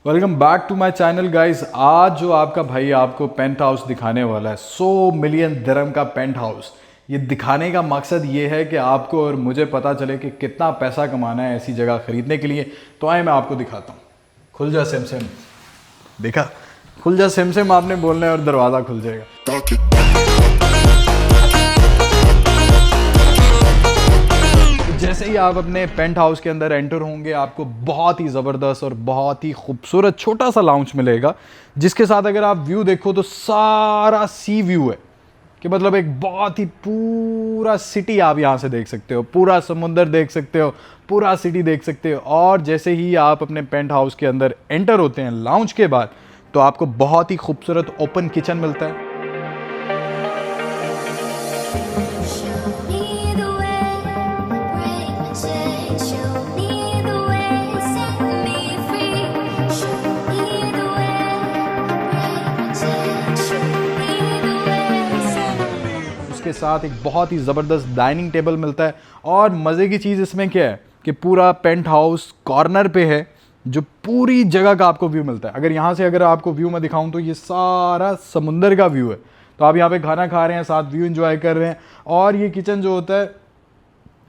Welcome back to my channel guys. आज जो आपका भाई आपको पेंट हाउस दिखाने वाला है 100 मिलियन दिरहम का पेंट हाउस। ये दिखाने का मकसद ये है कि आपको और मुझे पता चले कि कितना पैसा कमाना है ऐसी जगह ख़रीदने के लिए। तो आए मैं आपको दिखाता हूँ। खुल जा सिम, देखा? खुल जा सिम आपने बोलना है और दरवाज़ा खुल जाएगा। जैसे ही आप अपने पेंट हाउस के अंदर एंटर होंगे आपको बहुत ही ज़बरदस्त और बहुत ही खूबसूरत छोटा सा लाउंज मिलेगा, जिसके साथ अगर आप व्यू देखो तो सारा सी व्यू है कि मतलब एक बहुत ही पूरा सिटी आप यहाँ से देख सकते हो, पूरा समुंदर देख सकते हो, पूरा सिटी देख सकते हो। और जैसे ही आप अपने पेंट हाउस के अंदर एंटर होते हैं लाउंज के बाद, तो आपको बहुत ही खूबसूरत ओपन किचन मिलता है। के साथ एक बहुत ही ज़बरदस्त डाइनिंग टेबल मिलता है। और मज़े की चीज़ इसमें क्या है कि पूरा पेंट हाउस कॉर्नर पे है, जो पूरी जगह का आपको व्यू मिलता है। अगर आपको व्यू में दिखाऊं तो ये सारा समुंदर का व्यू है। तो आप यहाँ पे खाना खा रहे हैं, साथ व्यू एंजॉय कर रहे हैं। और ये किचन जो होता है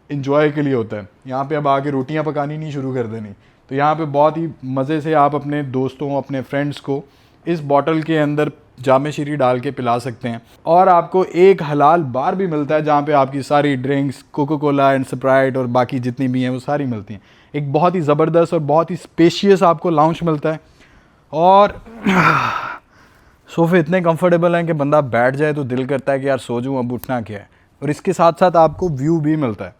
एंजॉय के लिए होता है। यहाँ पे अब आके रोटियाँ पकानी नहीं शुरू कर देनी। तो यहाँ पे बहुत ही मज़े से आप अपने दोस्तों, अपने फ्रेंड्स को इस बॉटल के अंदर जामे शीरी डाल के पिला सकते हैं। और आपको एक हलाल बार भी मिलता है जहाँ पे आपकी सारी drinks, Coca Cola and Sprite और बाकी जितनी भी हैं वो सारी मिलती हैं। एक बहुत ही ज़बरदस्त और बहुत ही स्पेशियस आपको लाउंज मिलता है। और सोफ़े इतने कंफर्टेबल हैं कि बंदा बैठ जाए तो दिल करता है कि यार सो जाऊँ, अब उठना क्या है। और इसके साथ साथ आपको व्यू भी मिलता है।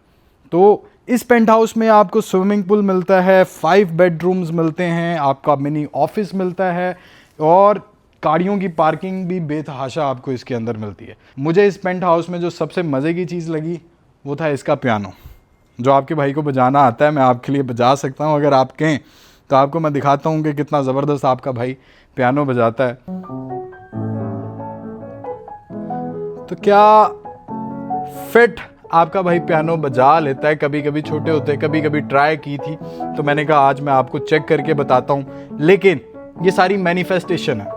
तो इस पेंट हाउस में आपको स्विमिंग पूल मिलता है, 5 बेडरूम्स मिलते हैं, आपका मिनी ऑफिस मिलता है और गाड़ियों की पार्किंग भी बेतहाशा आपको इसके अंदर मिलती है। मुझे इस पेंट हाउस में जो सबसे मज़े की चीज़ लगी वो था इसका पियानो, जो आपके भाई को बजाना आता है। मैं आपके लिए बजा सकता हूँ, अगर आप कहें तो आपको मैं दिखाता हूँ कि कितना ज़बरदस्त आपका भाई पियानो बजाता है। तो क्या फिट आपका भाई पियानो बजा लेता है। कभी कभी छोटे होते हैं, कभी कभी ट्राई की थी, तो मैंने कहा आज मैं आपको चेक करके बताता हूँ। लेकिन ये सारी मैनिफेस्टेशन है,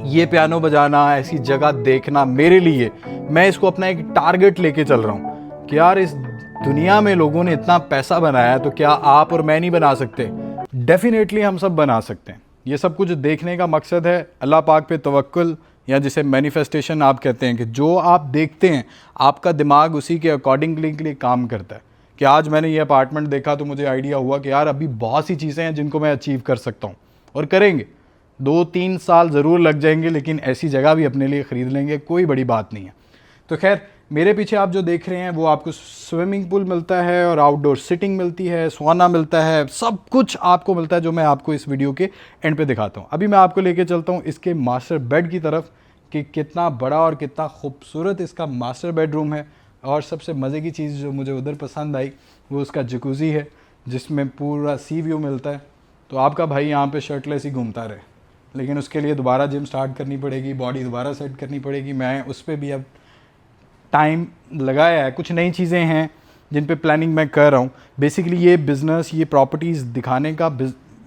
ये पियानो बजाना, ऐसी जगह देखना, मेरे लिए मैं इसको अपना एक टारगेट लेके चल रहा हूँ कि यार इस दुनिया में लोगों ने इतना पैसा बनाया, तो क्या आप और मैं नहीं बना सकते? डेफिनेटली हम सब बना सकते हैं। ये सब कुछ देखने का मकसद है अल्लाह पाक पे तवक्कुल, या जिसे मैनिफेस्टेशन आप कहते हैं कि जो आप देखते हैं आपका दिमाग उसी के अकॉर्डिंगली काम करता है। कि आज मैंने ये अपार्टमेंट देखा तो मुझे आइडिया हुआ कि यार अभी बहुत सी चीज़ें हैं जिनको मैं अचीव कर सकता हूँ, और करेंगे। 2-3 साल ज़रूर लग जाएंगे, लेकिन ऐसी जगह भी अपने लिए ख़रीद लेंगे, कोई बड़ी बात नहीं है। तो खैर, मेरे पीछे आप जो देख रहे हैं वो आपको स्विमिंग पूल मिलता है और आउटडोर सिटिंग मिलती है, सौना मिलता है, सब कुछ आपको मिलता है, जो मैं आपको इस वीडियो के एंड पे दिखाता हूँ। अभी मैं आपको लेके चलता हूँ इसके मास्टर बेड की तरफ कि कितना बड़ा और कितना खूबसूरत इसका मास्टर बेडरूम है। और सबसे मज़े की चीज़ जो मुझे उधर पसंद आई वो उसका जकूज़ी है, जिसमें पूरा सी व्यू मिलता है। तो आपका भाई यहाँ पे शर्टलेस ही घूमता रहे, लेकिन उसके लिए दोबारा जिम स्टार्ट करनी पड़ेगी, बॉडी दोबारा सेट करनी पड़ेगी। मैं उस पर भी अब टाइम लगाया है। कुछ नई चीज़ें हैं जिन पे प्लानिंग मैं कर रहा हूँ। बेसिकली ये बिज़नेस, ये प्रॉपर्टीज़ दिखाने का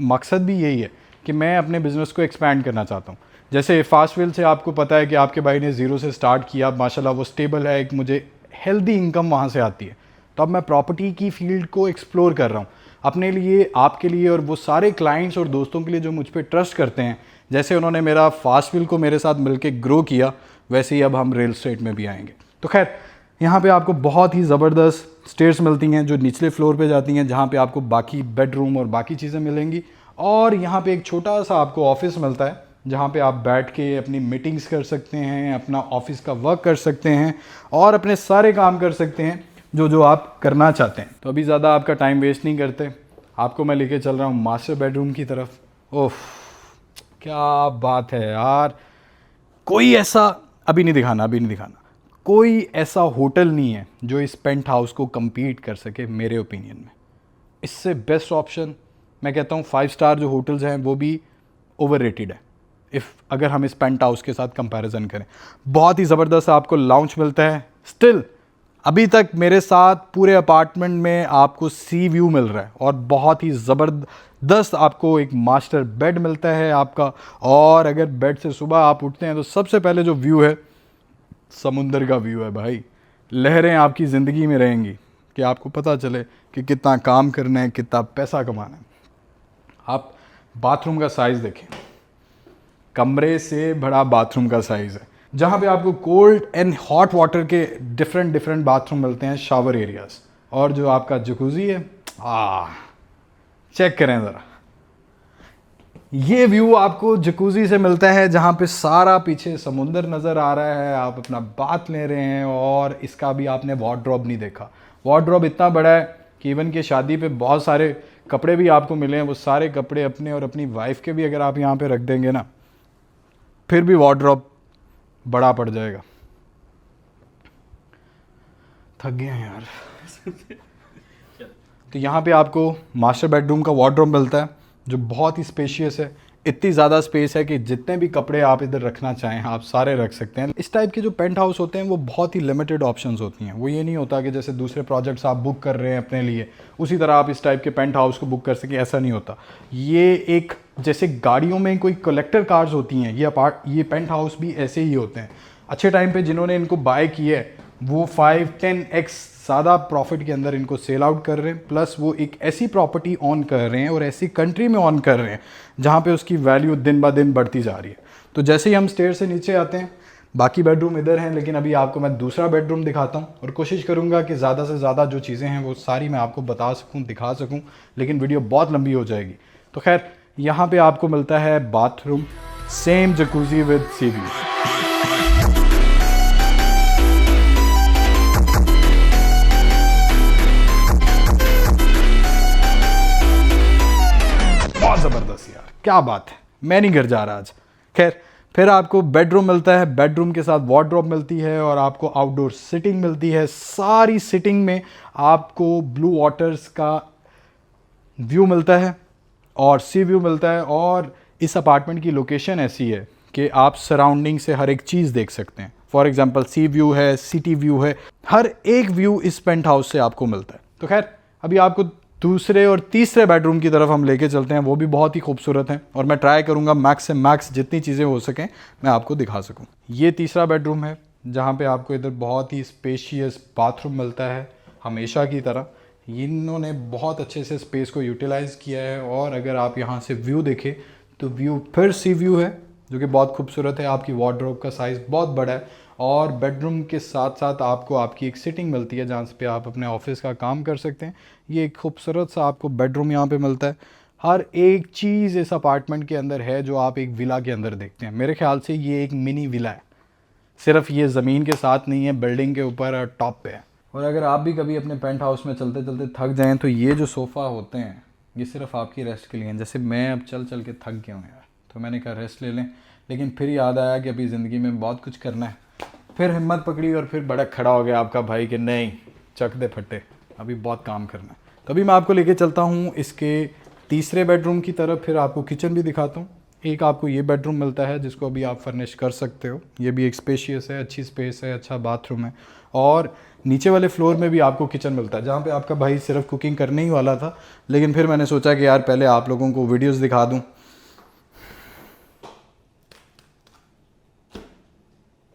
मकसद भी यही है कि मैं अपने बिज़नेस को एक्सपैंड करना चाहता हूँ। जैसे फास्ट व्हील से आपको पता है कि आपके भाई ने ज़ीरो से स्टार्ट किया, माशाल्लाह वो स्टेबल है, एक मुझे हेल्दी इनकम वहाँ से आती है। तो अब मैं प्रॉपर्टी की फील्ड को एक्सप्लोर कर रहा हूँ अपने लिए, आपके लिए, और वो सारे क्लाइंट्स और दोस्तों के लिए जो मुझ पर ट्रस्ट करते हैं। जैसे उन्होंने मेरा फास्ट व्हील को मेरे साथ मिलके ग्रो किया, वैसे ही अब हम रियल एस्टेट में भी आएंगे। तो खैर, यहाँ पे आपको बहुत ही ज़बरदस्त स्टेयर्स मिलती हैं जो निचले फ्लोर पे जाती हैं, जहाँ पे आपको बाकी बेडरूम और बाकी चीज़ें मिलेंगी। और यहाँ पे एक छोटा सा आपको ऑफिस मिलता है, जहाँ पे आप बैठ के अपनी मीटिंग्स कर सकते हैं, अपना ऑफिस का वर्क कर सकते हैं और अपने सारे काम कर सकते हैं जो आप करना चाहते हैं। तो अभी ज़्यादा आपका टाइम वेस्ट नहीं करते, आपको मैं लेके चल रहा हूँ मास्टर बेडरूम की तरफ। ओह क्या बात है यार। कोई ऐसा अभी नहीं दिखाना, कोई ऐसा होटल नहीं है जो इस पेंट हाउस को compete कर सके मेरे ओपिनियन में। इससे बेस्ट ऑप्शन मैं कहता हूँ 5 स्टार जो होटल्स हैं वो भी ओवररेटेड है, अगर हम इस पेंट हाउस के साथ कंपैरिजन करें। बहुत ही ज़बरदस्त आपको लाउंज मिलता है। स्टिल अभी तक मेरे साथ पूरे अपार्टमेंट में आपको सी व्यू मिल रहा है और बहुत ही ज़बरदस्त आपको एक मास्टर बेड मिलता है आपका। और अगर बेड से सुबह आप उठते हैं तो सबसे पहले जो व्यू है समुंदर का व्यू है भाई। लहरें आपकी ज़िंदगी में रहेंगी कि आपको पता चले कि कितना काम करना है, कितना पैसा कमाना है। आप बाथरूम का साइज़ देखें, कमरे से बड़ा बाथरूम का साइज़ है, जहाँ पे आपको कोल्ड एंड हॉट वाटर के डिफरेंट डिफरेंट बाथरूम मिलते हैं, शावर एरियाज। और जो आपका जकूज़ी है, चेक करें ज़रा, ये व्यू आपको जकूज़ी से मिलता है जहाँ पे सारा पीछे समुंदर नज़र आ रहा है, आप अपना बात ले रहे हैं। और इसका भी आपने वार्डरोब नहीं देखा। वार्डरोब इतना बड़ा है कि इवन के शादी पे बहुत सारे कपड़े भी आपको मिले हैं, वो सारे कपड़े अपने और अपनी वाइफ के भी अगर आप यहाँ पे रख देंगे ना, फिर भी वार्डरोब बड़ा पड़ जाएगा। थक गए हैं यार। तो यहाँ पे आपको मास्टर बेडरूम का वार्डरोब मिलता है जो बहुत ही स्पेशियस है। इतनी ज़्यादा स्पेस है कि जितने भी कपड़े आप इधर रखना चाहें आप सारे रख सकते हैं। इस टाइप के जो पेंट हाउस होते हैं वो बहुत ही लिमिटेड ऑप्शंस होती हैं। वो ये नहीं होता कि जैसे दूसरे प्रोजेक्ट्स आप बुक कर रहे हैं अपने लिए, उसी तरह आप इस टाइप के पेंट हाउस को बुक कर सकें, ऐसा नहीं होता। ये एक जैसे गाड़ियों में कोई कलेक्टर कार्स होती हैं, ये पेंट हाउस भी ऐसे ही होते हैं। अच्छे टाइम पे जिन्होंने इनको बाय किया है वो 5-10x ज़्यादा प्रॉफिट के अंदर इनको सेल आउट कर रहे हैं। प्लस वो एक ऐसी प्रॉपर्टी ऑन कर रहे हैं और ऐसी कंट्री में ऑन कर रहे हैं जहाँ पे उसकी वैल्यू दिन ब दिन बढ़ती जा रही है। तो जैसे ही हम स्टेयर से नीचे आते हैं, बाकी बेडरूम इधर हैं, लेकिन अभी आपको मैं दूसरा बेडरूम दिखाता हूँ और कोशिश करूँगा कि ज़्यादा से ज़्यादा जो चीज़ें हैं वो सारी मैं आपको बता सकूँ, दिखा सकूँ, लेकिन वीडियो बहुत लंबी हो जाएगी। तो खैर, यहाँ पर आपको मिलता है bathroom, same jacuzzi with C view. ज़बरदस्त यार, क्या बात है, मैं नहीं घर जा रहा आज। खैर, फिर आपको बेडरूम मिलता है, बेडरूम के साथ वार्डरोब मिलती है और आपको आउटडोर सिटिंग मिलती है। सारी सिटिंग में आपको ब्लू वाटर्स का व्यू मिलता है और सी व्यू मिलता है। और इस अपार्टमेंट की लोकेशन ऐसी है कि आप सराउंडिंग से हर एक चीज़ देख सकते हैं। फॉर एग्जांपल सी व्यू है, सिटी व्यू है, हर एक व्यू इस पेंट हाउस से आपको मिलता है। तो खैर, अभी आपको दूसरे और तीसरे बेडरूम की तरफ हम लेके चलते हैं, वो भी बहुत ही खूबसूरत हैं और मैं ट्राई करूंगा मैक्स से मैक्स जितनी चीज़ें हो सकें मैं आपको दिखा सकूं। ये तीसरा बेडरूम है जहां पे आपको इधर बहुत ही स्पेशियस बाथरूम मिलता है, हमेशा की तरह। इन्होंने बहुत अच्छे से स्पेस को यूटिलाइज़ किया है। और अगर आप यहाँ से व्यू देखें तो व्यू फिर सी व्यू है जो कि बहुत खूबसूरत है। आपकी वार्डरोब का साइज़ बहुत बड़ा है और बेडरूम के साथ साथ आपको आपकी एक सिटिंग मिलती है जहाँ पे आप अपने ऑफिस का काम कर सकते हैं। ये एक खूबसूरत सा आपको बेडरूम यहाँ पे मिलता है। हर एक चीज़ इस अपार्टमेंट के अंदर है जो आप एक विला के अंदर देखते हैं। मेरे ख्याल से ये एक मिनी विला है, सिर्फ ये ज़मीन के साथ नहीं है, बिल्डिंग के ऊपर और टॉप पे है। और अगर आप भी कभी अपने पेंट हाउस में चलते चलते थक जाएँ तो ये जो सोफ़ा होते हैं ये सिर्फ आपकी रेस्ट के लिए हैं। जैसे मैं अब चल चल के थक गया हूँ यार, तो मैंने कहा रेस्ट ले लें, लेकिन फिर याद आया कि अभी ज़िंदगी में बहुत कुछ करना है। फिर हिम्मत पकड़ी और फिर बड़ा खड़ा हो गया आपका भाई कि नहीं, चक दे फटे, अभी बहुत काम करना है। तो अभी मैं आपको लेके चलता हूँ इसके तीसरे बेडरूम की तरफ, फिर आपको किचन भी दिखाता हूँ। एक आपको ये बेडरूम मिलता है जिसको अभी आप फर्निश कर सकते हो। ये भी एक स्पेशियस है, अच्छी स्पेस है, अच्छा बाथरूम है। और नीचे वाले फ्लोर में भी आपको किचन मिलता है जहाँ पे आपका भाई सिर्फ कुकिंग करने ही वाला था, लेकिन फिर मैंने सोचा कि यार पहले आप लोगों को वीडियोज़ दिखा दूँ।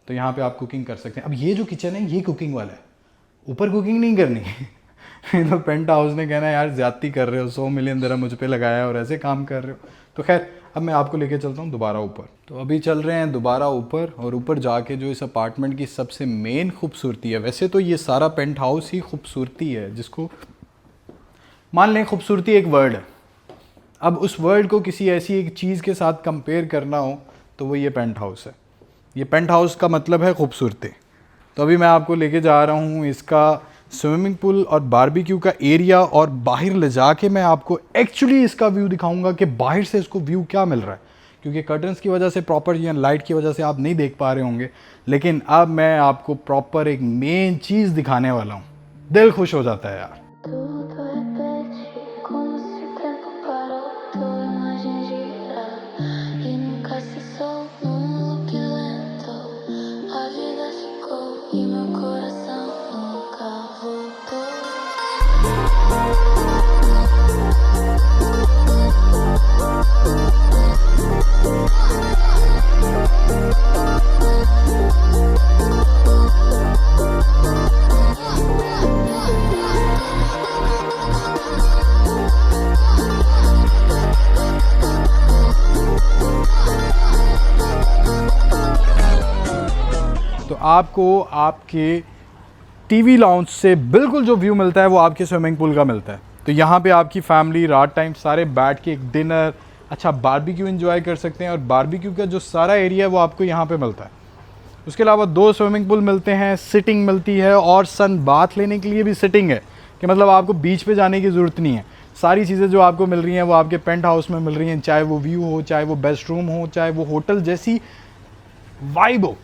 तो यहाँ पे आप कुकिंग कर सकते हैं। अब ये जो किचन है ये कुकिंग वाला है, ऊपर कुकिंग नहीं करनी है। तो पेंट हाउस ने कहना यार ज़्यादती कर रहे हो, 100 मिलियन दरअम मुझ पे लगाया और ऐसे काम कर रहे हो। तो खैर, अब मैं आपको लेके चलता हूँ दोबारा ऊपर। तो अभी चल रहे हैं दोबारा ऊपर, और ऊपर जाके जो इस अपार्टमेंट की सबसे मेन खूबसूरती है, वैसे तो ये सारा पेंट हाउस ही खूबसूरती है, जिसको मान लें खूबसूरती एक वर्ड है। अब उस वर्ड को किसी ऐसी एक चीज़ के साथ कंपेयर करना हो तो वो ये पेंट हाउस है। ये पेंट हाउस का मतलब है खूबसूरती। तो अभी मैं आपको लेके जा रहा हूँ इसका स्विमिंग पूल और बारबेक्यू का एरिया, और बाहर ले जाके मैं आपको एक्चुअली इसका व्यू दिखाऊंगा कि बाहर से इसको व्यू क्या मिल रहा है। क्योंकि कर्टन्स की वजह से प्रॉपर या लाइट की वजह से आप नहीं देख पा रहे होंगे, लेकिन अब मैं आपको प्रॉपर एक मेन चीज़ दिखाने वाला हूँ। दिल खुश हो जाता है यार। Y mi corazón nunca आपको आपके टीवी लाउंज से बिल्कुल जो व्यू मिलता है वो आपके स्विमिंग पूल का मिलता है। तो यहाँ पे आपकी फैमिली रात टाइम सारे बैठ के एक डिनर, अच्छा बारबेक्यू एंजॉय कर सकते हैं, और बारबेक्यू का जो सारा एरिया है वो आपको यहाँ पे मिलता है। उसके अलावा 2 स्विमिंग पूल मिलते हैं, सिटिंग मिलती है, और सन बाथ लेने के लिए भी सिटिंग है कि मतलब आपको बीच पे जाने की ज़रूरत नहीं है। सारी चीज़ें जो आपको मिल रही हैं वो आपके पेंट हाउस में मिल रही हैं, चाहे वो व्यू हो, चाहे वो बेस्ट रूम हो, चाहे वो होटल जैसी वाइब हो।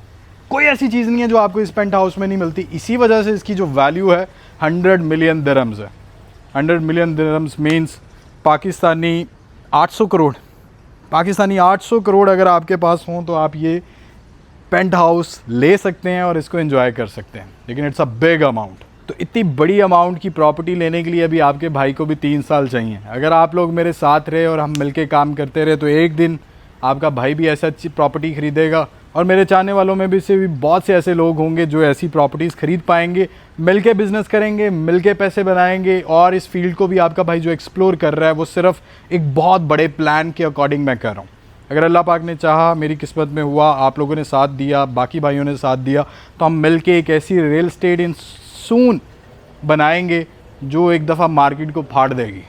कोई ऐसी चीज़ नहीं है जो आपको इस पेंट हाउस में नहीं मिलती। इसी वजह से इसकी जो वैल्यू है 100 मिलियन दिरहम्स है। 100 million dirhams means Pakistani 800 crore. Pakistani 800 crore अगर आपके पास हों तो आप ये पेंट हाउस ले सकते हैं और इसको एंजॉय कर सकते हैं। लेकिन इट्स अ बिग अमाउंट। तो इतनी बड़ी अमाउंट की प्रॉपर्टी लेने के लिए अभी आपके भाई को भी 3 साल चाहिए। अगर आप लोग मेरे साथ रहे और हम मिलके काम करते रहे तो एक दिन आपका भाई भी ऐसा अच्छी प्रॉपर्टी ख़रीदेगा, और मेरे चाहने वालों में भी से भी बहुत से ऐसे लोग होंगे जो ऐसी प्रॉपर्टीज़ ख़रीद पाएंगे। मिलके बिज़नेस करेंगे, मिलके पैसे बनाएंगे, और इस फील्ड को भी आपका भाई जो एक्सप्लोर कर रहा है वो सिर्फ एक बहुत बड़े प्लान के अकॉर्डिंग मैं कर रहा हूँ। अगर अल्लाह पाक ने चाहा, मेरी किस्मत में हुआ, आप लोगों ने साथ दिया, बाकी भाइयों ने साथ दिया, तो हम मिलके एक ऐसी रियल एस्टेट इन सून बनाएंगे जो एक दफ़ा मार्केट को फाड़ देगी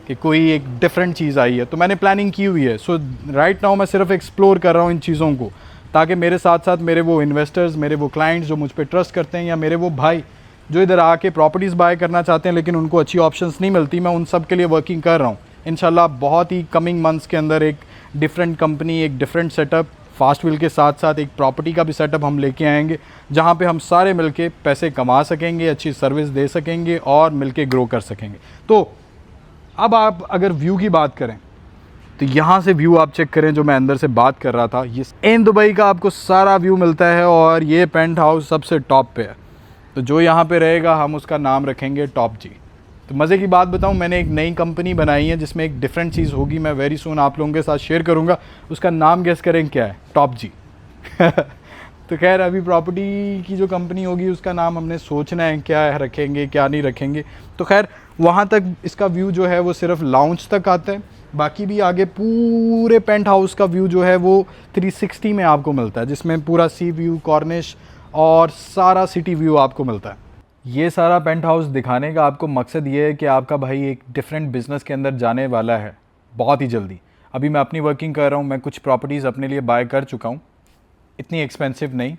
कि कोई एक डिफरेंट चीज़ आई है। तो मैंने प्लानिंग की हुई है। सो राइट नाउ मैं सिर्फ एक्सप्लोर कर रहा हूँ इन चीज़ों को, ताकि मेरे साथ साथ मेरे वो इन्वेस्टर्स, मेरे वो क्लाइंट्स जो मुझ पर ट्रस्ट करते हैं, या मेरे वो भाई जो इधर आके प्रॉपर्टीज़ बाय करना चाहते हैं लेकिन उनको अच्छी ऑप्शंस नहीं मिलती, मैं उन सब के लिए वर्किंग कर रहा हूँ। इंशाल्लाह बहुत ही कमिंग मंथ्स के अंदर एक डिफरेंट कंपनी, एक डिफरेंट सेटअप, फास्ट व्हील के साथ साथ एक प्रॉपर्टी का भी सेटअप हम लेके आएंगे, जहाँ पे हम सारे मिलके पैसे कमा सकेंगे, अच्छी सर्विस दे सकेंगे और मिलके ग्रो कर सकेंगे। तो अब आप अगर व्यू की बात करें तो यहाँ से व्यू आप चेक करें, जो मैं अंदर से बात कर रहा था, ये इन दुबई का आपको सारा व्यू मिलता है, और ये पेंट हाउस सबसे टॉप पे है। तो जो यहाँ पे रहेगा हम उसका नाम रखेंगे टॉप जी। तो मज़े की बात बताऊँ, मैंने एक नई कंपनी बनाई है जिसमें एक डिफरेंट चीज़ होगी, मैं वेरी सून आप लोगों के साथ शेयर करूँगा। उसका नाम गेस करें क्या है? टॉप जी। तो खैर अभी प्रॉपर्टी की जो कंपनी होगी उसका नाम हमने सोचना है, क्या रखेंगे क्या नहीं रखेंगे। तो खैर वहाँ तक इसका व्यू जो है वो सिर्फ लाउंज तक आता है, बाकी भी आगे पूरे पेंट हाउस का व्यू जो है वो 360 में आपको मिलता है, जिसमें पूरा सी व्यू, कॉर्निश और सारा सिटी व्यू आपको मिलता है। ये सारा पेंट हाउस दिखाने का आपको मकसद ये है कि आपका भाई एक डिफरेंट बिज़नेस के अंदर जाने वाला है बहुत ही जल्दी। अभी मैं अपनी वर्किंग कर रहा हूँ, मैं कुछ प्रॉपर्टीज़ अपने लिए बाय कर चुका हूँ, इतनी एक्सपेंसिव नहीं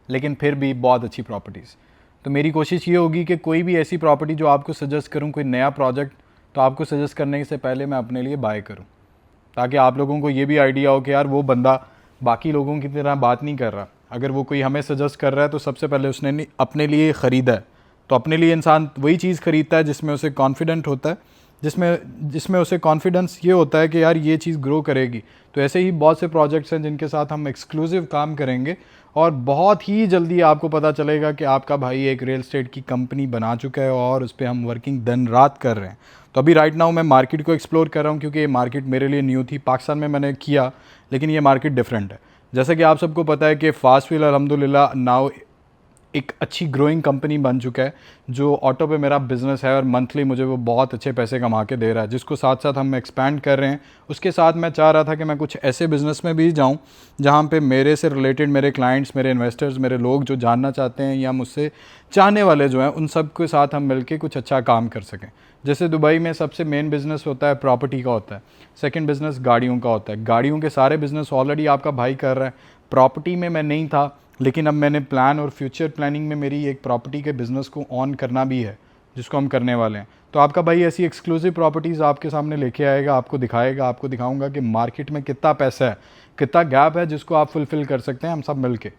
लेकिन फिर भी बहुत अच्छी प्रॉपर्टीज़। तो मेरी कोशिश ये होगी कि कोई भी ऐसी प्रॉपर्टी जो आपको सजेस्ट करूँ, कोई नया प्रोजेक्ट, तो आपको सजेस्ट करने से पहले मैं अपने लिए बाय करूँ, ताकि आप लोगों को ये भी आइडिया हो कि यार वो बंदा बाकी लोगों की तरह बात नहीं कर रहा। अगर वो कोई हमें सजेस्ट कर रहा है तो सबसे पहले उसने अपने लिए ख़रीदा है। तो अपने लिए इंसान वही चीज़ ख़रीदता है जिसमें उसे कॉन्फिडेंट होता है, जिसमें उसे कॉन्फिडेंस ये होता है कि यार ये चीज़ ग्रो करेगी। तो ऐसे ही बहुत से प्रोजेक्ट्स हैं जिनके साथ हम एक्सक्लूसिव काम करेंगे, और बहुत ही जल्दी आपको पता चलेगा कि आपका भाई एक रियल एस्टेट की कंपनी बना चुका है और उस पर हम वर्किंग दिन रात कर रहे हैं। तो अभी राइट नाउ मैं मार्केट को एक्सप्लोर कर रहा हूँ, क्योंकि ये मार्केट मेरे लिए न्यू थी। पाकिस्तान में मैंने किया, लेकिन ये मार्केट डिफरेंट है। जैसा कि आप सबको पता है कि फास्ट व्हील अल्हम्दुलिल्लाह नाउ एक अच्छी ग्रोइंग कंपनी बन चुका है, जो ऑटो पे मेरा बिज़नेस है और मंथली मुझे वो बहुत अच्छे पैसे कमा के दे रहा है, जिसको साथ साथ हम एक्सपैंड कर रहे हैं। उसके साथ मैं चाह रहा था कि मैं कुछ ऐसे बिज़नेस में भी जाऊं जहां पे मेरे से रिलेटेड मेरे क्लाइंट्स, मेरे इन्वेस्टर्स, मेरे लोग जो जानना चाहते हैं या मुझसे चाहने वाले जो हैं, उन सब के साथ हम मिल के कुछ अच्छा काम कर सकें। जैसे दुबई में सबसे मेन बिज़नेस होता है प्रॉपर्टी का होता है, सेकेंड बिज़नेस गाड़ियों का होता है। गाड़ियों के सारे बिज़नेस ऑलरेडी आपका भाई कर रहा है। प्रॉपर्टी में मैं नहीं था, लेकिन अब मैंने प्लान और फ्यूचर प्लानिंग में मेरी एक प्रॉपर्टी के बिज़नेस को ऑन करना भी है, जिसको हम करने वाले हैं। तो आपका भाई ऐसी एक्सक्लूसिव प्रॉपर्टीज़ आपके सामने लेके आएगा, आपको दिखाएगा, आपको दिखाऊंगा कि मार्केट में कितना पैसा है, कितना गैप है, जिसको आप फुलफ़िल कर सकते हैं हम सब मिल के।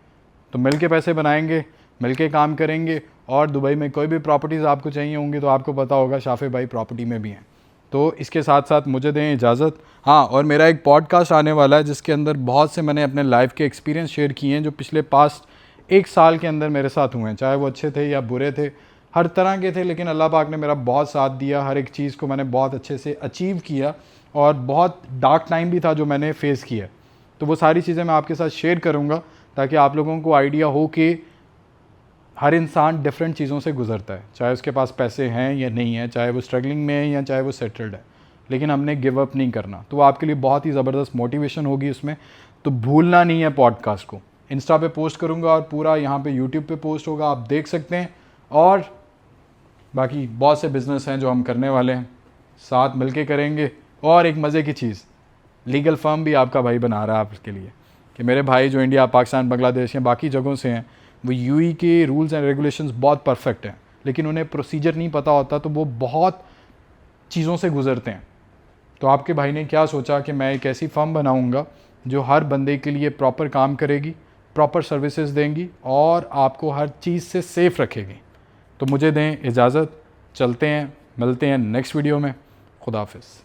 तो मिल के पैसे बनाएंगे, मिल के काम करेंगे, और दुबई में कोई भी प्रॉपर्टीज़ आपको चाहिए होंगी तो आपको पता होगा शाफे भाई प्रॉपर्टी में भी हैं। तो इसके साथ साथ मुझे दें इजाज़त। हाँ, और मेरा एक पॉडकास्ट आने वाला है जिसके अंदर बहुत से मैंने अपने लाइफ के एक्सपीरियंस शेयर किए हैं जो पिछले पास्ट 1 साल के अंदर मेरे साथ हुए हैं, चाहे वो अच्छे थे या बुरे थे, हर तरह के थे, लेकिन अल्लाह पाक ने मेरा बहुत साथ दिया। हर एक चीज़ को मैंने बहुत अच्छे से अचीव किया, और बहुत डार्क टाइम भी था जो मैंने फ़ेस किया। तो वो सारी चीज़ें मैं आपके साथ शेयर करूँगा ताकि आप लोगों को आइडिया हो कि हर इंसान डिफरेंट चीज़ों से गुजरता है, चाहे उसके पास पैसे हैं या नहीं है, चाहे वो स्ट्रगलिंग में है या चाहे वो सेटल्ड है, लेकिन हमने गिव अप नहीं करना। तो वो आपके लिए बहुत ही ज़बरदस्त मोटिवेशन होगी उसमें। तो भूलना नहीं है पॉडकास्ट को, इंस्टा पे पोस्ट करूँगा और पूरा यहाँ पे यूट्यूब पे पोस्ट होगा, आप देख सकते हैं। और बाकी बहुत से बिज़नेस हैं जो हम करने वाले हैं, साथ मिलके करेंगे। और एक मज़े की चीज़, लीगल फर्म भी आपका भाई बना रहा है आपके लिए, कि मेरे भाई जो इंडिया, पाकिस्तान, बांग्लादेश या बाकी जगहों से हैं, वो यूएई के रूल्स एंड रेगुलेशंस बहुत परफेक्ट हैं, लेकिन उन्हें प्रोसीजर नहीं पता होता, तो वो बहुत चीज़ों से गुजरते हैं। तो आपके भाई ने क्या सोचा कि मैं एक ऐसी फर्म बनाऊंगा जो हर बंदे के लिए प्रॉपर काम करेगी, प्रॉपर सर्विसेज देंगी और आपको हर चीज़ से सेफ़ रखेगी। तो मुझे दें इजाज़त, चलते हैं, मिलते हैं नेक्स्ट वीडियो में। खुदा हाफिज़।